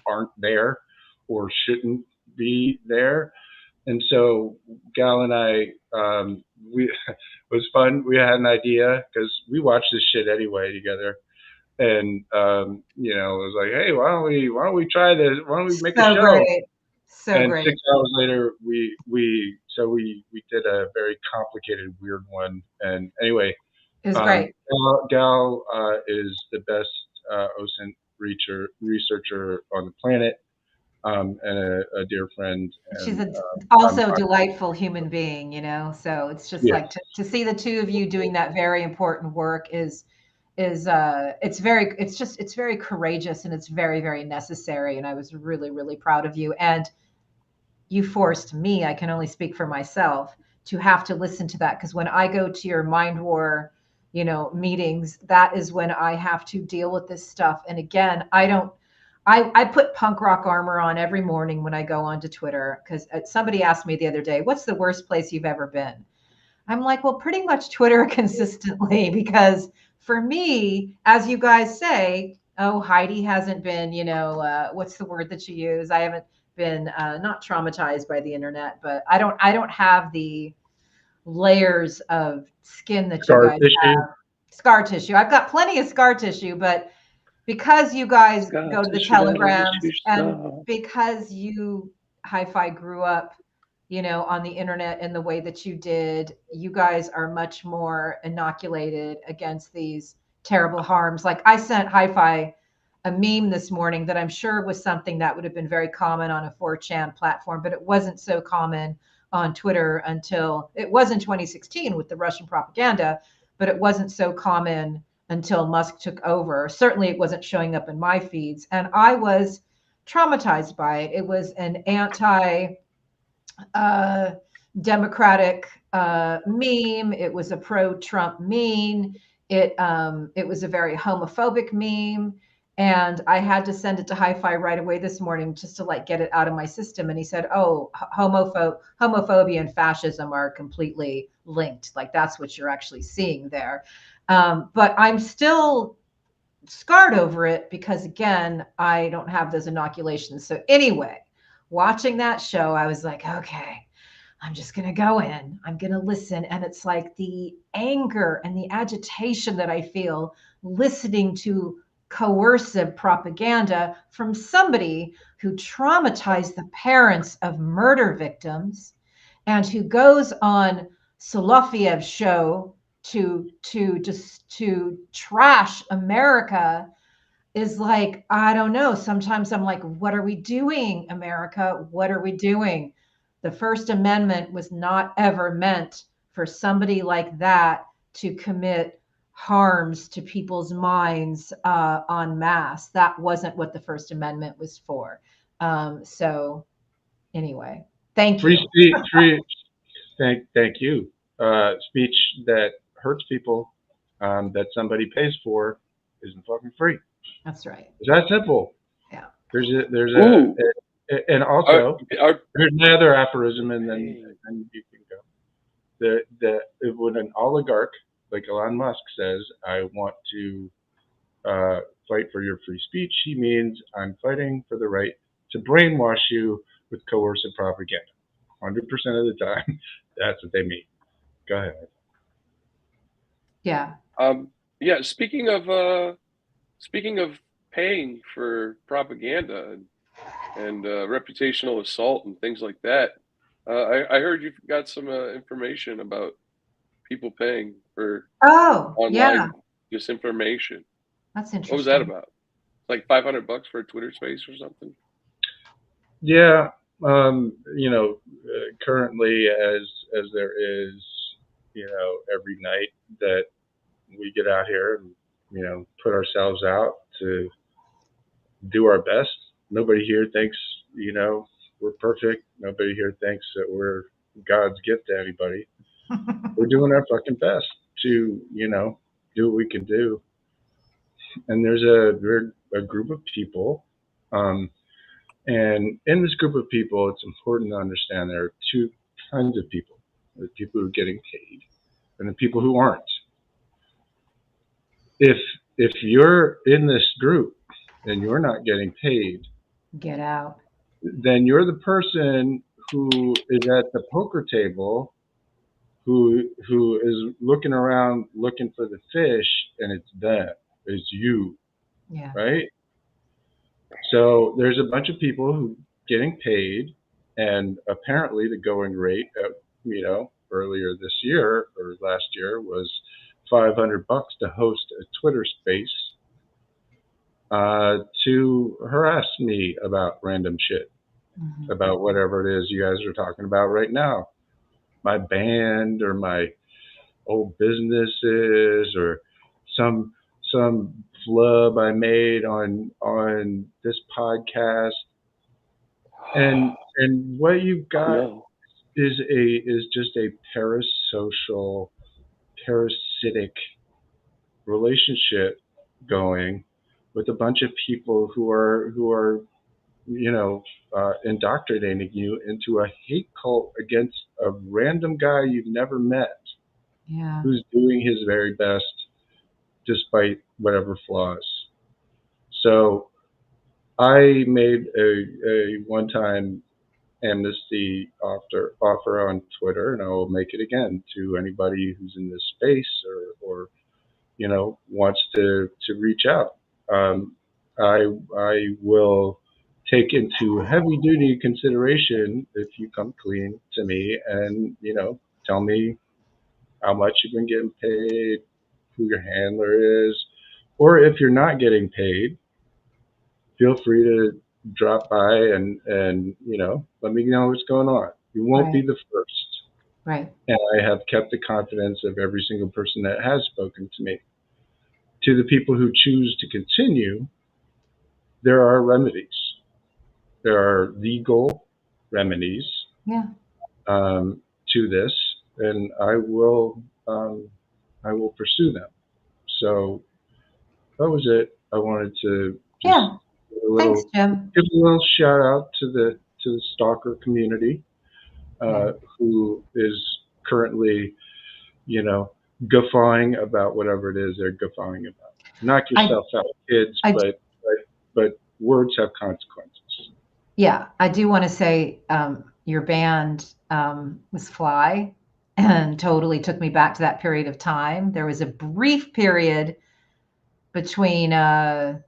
S2: aren't there or shouldn't be there. And so Gal and I, we it was fun. We had an idea because we watch this shit anyway together, and it was like, hey, why don't we try this? Why don't we make a
S1: So
S2: show?
S1: great. So
S2: And
S1: great.
S2: 6 hours later, we did a very complicated, weird one. And anyway,
S1: It was great.
S2: Gal is the best OSINT researcher on the planet, and a dear friend.
S1: She's
S2: And
S1: a
S2: I'm,
S1: also
S2: I'm
S1: delightful human being, you know. So it's just
S2: yes,
S1: like to see the two of you doing that very important work is it's very courageous and it's very, very necessary. And I was really, really proud of you. And you forced me, I can only speak for myself, to have to listen to that. Because when I go to your mind war, meetings, that is when I have to deal with this stuff. And again, I put punk rock armor on every morning when I go onto Twitter, because somebody asked me the other day, what's the worst place you've ever been? I'm like, well, pretty much Twitter consistently, because for me, as you guys say, oh, Heidi hasn't been, what's the word that you use? I haven't been not traumatized by the internet, but I don't have the layers of skin that you
S2: scar
S1: guys
S2: tissue.
S1: have. Scar tissue. I've got plenty of scar tissue, but because you guys
S3: Got
S1: go to
S3: to
S1: the
S3: shoot out of
S1: telegrams and
S3: yourself.
S1: because you HiFi grew up, on the internet in the way that you did, you guys are much more inoculated against these terrible harms. Like I sent HiFi a meme this morning that I'm sure was something that would have been very common on a 4chan platform, but it wasn't so common on Twitter until it was in 2016 with the Russian propaganda, but it wasn't so common until Musk took over. Certainly, it wasn't showing up in my feeds. And I was traumatized by it. It was an anti Democratic meme. It was a pro-Trump meme. It was a very homophobic meme, and I had to send it to HiFi right away this morning just to like get it out of my system. And he said, "Oh, homophobia and fascism are completely linked. Like that's what you're actually seeing there." But I'm still scarred over it because again, I don't have those inoculations. So anyway, watching that show, I was like, okay, I'm just going to go in. I'm going to listen. And it's like the anger and the agitation that I feel listening to coercive propaganda from somebody who traumatized the parents of murder victims and who goes on Solofiev's show to trash America is like, I don't know. Sometimes I'm like, what are we doing, America? What are we doing? The First Amendment was not ever meant for somebody like that to commit harms to people's minds en masse. That wasn't what the First Amendment was for. So, anyway, thank
S2: Free
S1: you.
S2: speech, thank you. Speech that hurts people, that somebody pays for, isn't fucking free.
S1: That's right.
S2: It's that simple.
S1: Yeah.
S3: Ooh,
S2: And
S3: are,
S2: also,
S3: are
S2: here's another aphorism, and then
S3: paying.
S2: you can go. When an oligarch like Elon Musk says, "I want to fight for your free speech," he means I'm fighting for the right to brainwash you with coercive propaganda. 100% of the time, that's what they mean. Go ahead.
S1: Yeah.
S3: Yeah. Speaking of paying for propaganda and reputational assault and things like that, I heard you've got some information about people paying for
S1: Oh, yeah.
S3: online disinformation.
S1: That's interesting.
S3: What was that about? Like $500 for a Twitter space or something?
S2: Yeah, you know, currently as there is, you know, every night that we get out here and, you know, put ourselves out to do our best. Nobody here thinks, you know, we're perfect. Nobody here thinks that we're God's gift to anybody. We're doing our fucking best to, you know, do what we can do. And there's a group of people, and in this group of people, it's important to understand there are two kinds of people: the people who are getting paid, and the people who aren't. If you're in this group and you're not getting paid,
S1: Get out.
S2: then you're the person who is at the poker table who is looking around looking for the fish, and it's them, it's you,
S1: Yeah.
S2: right? So there's a bunch of people who getting paid, and apparently the going rate, you know, earlier this year or last year was $500 to host a Twitter space to harass me about random shit, about whatever it is you guys are talking about right now. My band or my old businesses or some flub I made on this podcast. And what you've got is just a parasocial, parasitic relationship going with a bunch of people who are you know, indoctrinating you into a hate cult against a random guy you've never met,
S1: Yeah.
S2: who's doing his very best despite whatever flaws. So I made a one-time amnesty offer on Twitter, and I will make it again to anybody who's in this space or you know, wants to reach out. I will take into heavy duty consideration if you come clean to me and, you know, tell me how much you've been getting paid, who your handler is, or if you're not getting paid, feel free to drop by and you know, let me know what's going on. You won't be the first.
S1: Right.
S2: And I have kept the confidence of every single person that has spoken to me. To the people who choose to continue, there are remedies. There are legal remedies to this, and I will pursue them. So that was it. I wanted to just
S1: Thanks, Jim.
S2: give a little shout out to the stalker community who is currently, you know, guffawing about whatever it is they're guffawing about. Knock yourself out, kids, but words have consequences.
S1: Yeah, I do want to say your band was Fly and totally took me back to that period of time. There was a brief period between, I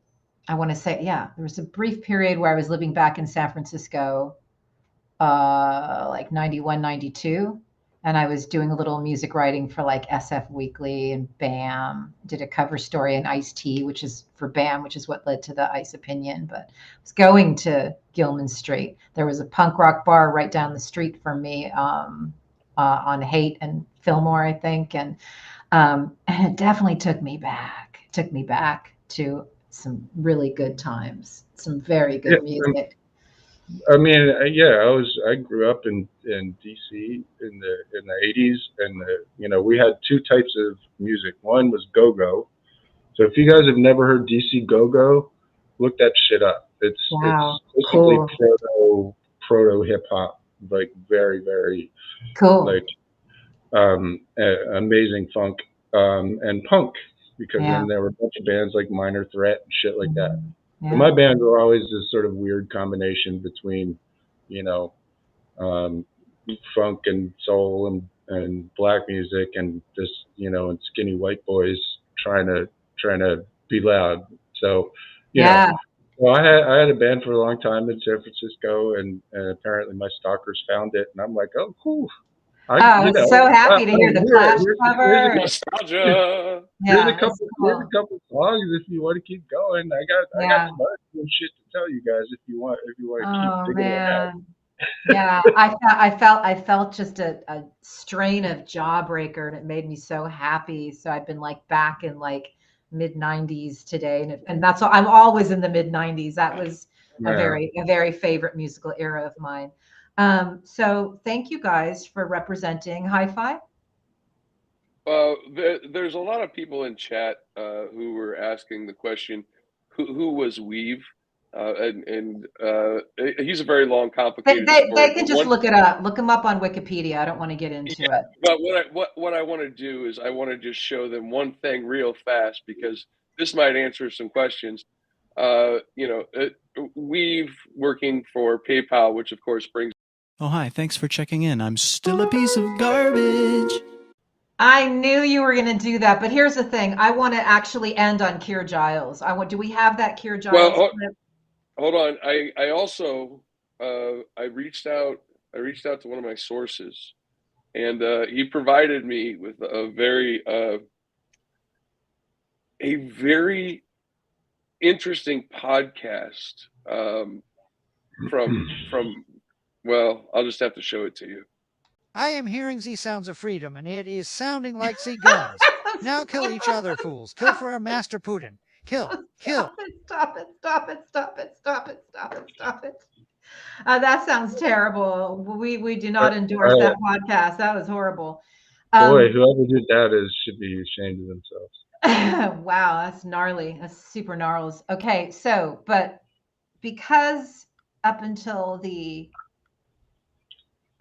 S1: want to say, there was a brief period where I was living back in San Francisco, like 91, 92. And I was doing a little music writing for like SF Weekly and BAM. Did a cover story in Ice-T, which is for BAM, which is what led to the Ice Opinion. But I was going to Gilman Street. There was a punk rock bar right down the street from me on Haight and Fillmore, I think. And it definitely took me back to some really good times, some very good music.
S2: I mean, I grew up in DC in the 80s, and you know, we had two types of music. One was go-go. So if you guys have never heard DC go-go, look that shit up. It's basically proto hip hop, like very, very
S1: cool,
S2: like amazing funk and punk, because then there were a bunch of bands like Minor Threat and shit like that. So my bands were always this sort of weird combination between, you know, funk and soul and black music and just, you know, and skinny white boys trying to be loud. So, you know, well, I had a band for a long time in San Francisco, and apparently my stalkers found it, and I'm like, oh, cool.
S1: So happy to hear the Clash cover.
S3: Nostalgia.
S2: Here's a
S1: Yeah,
S2: couple.
S1: it's
S2: Here's a
S1: cool.
S2: couple songs if you want to keep going. I got some other shit to tell you guys if you want to
S1: Oh
S2: keep digging ahead.
S1: man. Yeah, I felt just a strain of jawbreaker, and it made me so happy. So I've been like back in like mid '90s today, and that's all. I'm always in the mid '90s. That was
S2: Yeah.
S1: a very favorite musical era of mine. So thank you guys for representing HiFi.
S3: There's a lot of people in chat who were asking the question, who was Weave? And he's a very long, complicated story.
S1: They can just look it up. Look them up on Wikipedia. I don't want to get into it.
S3: But what I want to do is I want to just show them one thing real fast, because this might answer some questions. Weave working for PayPal, which of course brings.
S5: Oh, hi. Thanks for checking in. I'm still a piece of garbage.
S1: I knew you were going to do that, but here's the thing. I want to actually end on Keir Giles. Do we have that Keir Giles?
S3: Well, hold on. I also I reached out to one of my sources, and he provided me with a very interesting podcast from well, I'll just have to show it to you.
S6: I am hearing the sounds of freedom, and it is sounding like the guns. Now kill each other, fools. Kill for our master Putin. Kill.
S1: Stop it. That sounds terrible. We do not endorse that podcast. That was horrible.
S2: Boy, whoever did that should be ashamed of themselves.
S1: Wow, that's gnarly. That's super gnarls. Okay, so, but because up until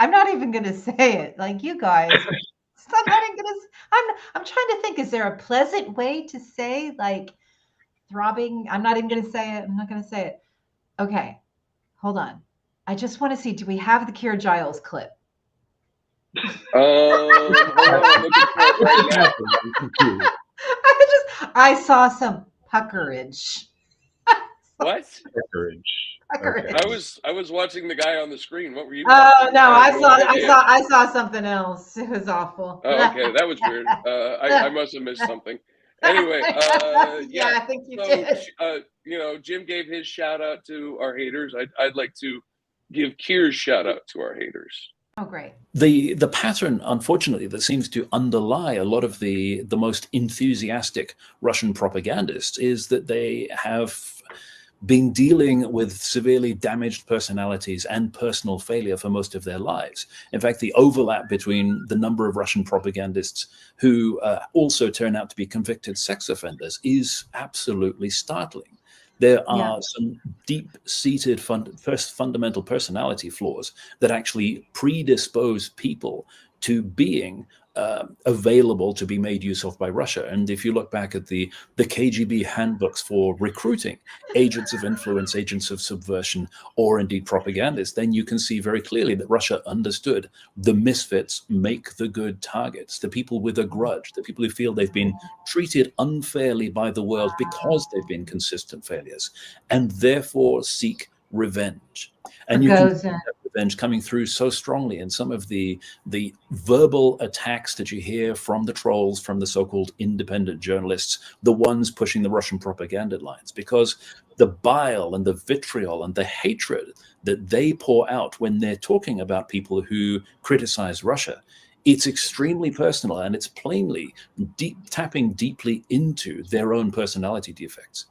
S1: I'm not even going to say it. Like, you guys, I'm trying to think, is there a pleasant way to say like throbbing? I'm not even going to say it. I'm not going to say it. Okay, hold on. I just want to see, do we have the Keir Giles clip?
S3: Hold on, I'm looking for it right now.
S1: I saw some puckerage.
S3: What?
S2: Puckerage.
S1: Okay.
S3: I was watching the guy on the screen. What were you?
S1: Oh no, I saw something else. It was awful.
S3: Oh, okay, that was weird. I must have missed something. Anyway,
S1: yeah, I think you did.
S3: Jim gave his shout out to our haters. I'd like to give Keir's shout out to our haters.
S1: Oh, great.
S7: The pattern, unfortunately, that seems to underlie a lot of the most enthusiastic Russian propagandists is that they have been dealing with severely damaged personalities and personal failure for most of their lives. In fact, the overlap between the number of Russian propagandists who also turn out to be convicted sex offenders is absolutely startling. There are some deep-seated fundamental personality flaws that actually predispose people to being available to be made use of by Russia. And if you look back at the KGB handbooks for recruiting agents of influence, agents of subversion, or indeed propagandists, then you can see very clearly that Russia understood the misfits make the good targets, the people with a grudge, the people who feel they've been treated unfairly by the world because they've been consistent failures, and therefore seek revenge. And you can see that revenge coming through so strongly in some of the verbal attacks that you hear from the trolls, from the so-called independent journalists, the ones pushing the Russian propaganda lines, because the bile and the vitriol and the hatred that they pour out when they're talking about people who criticize Russia, it's extremely personal, and it's plainly tapping deeply into their own personality defects.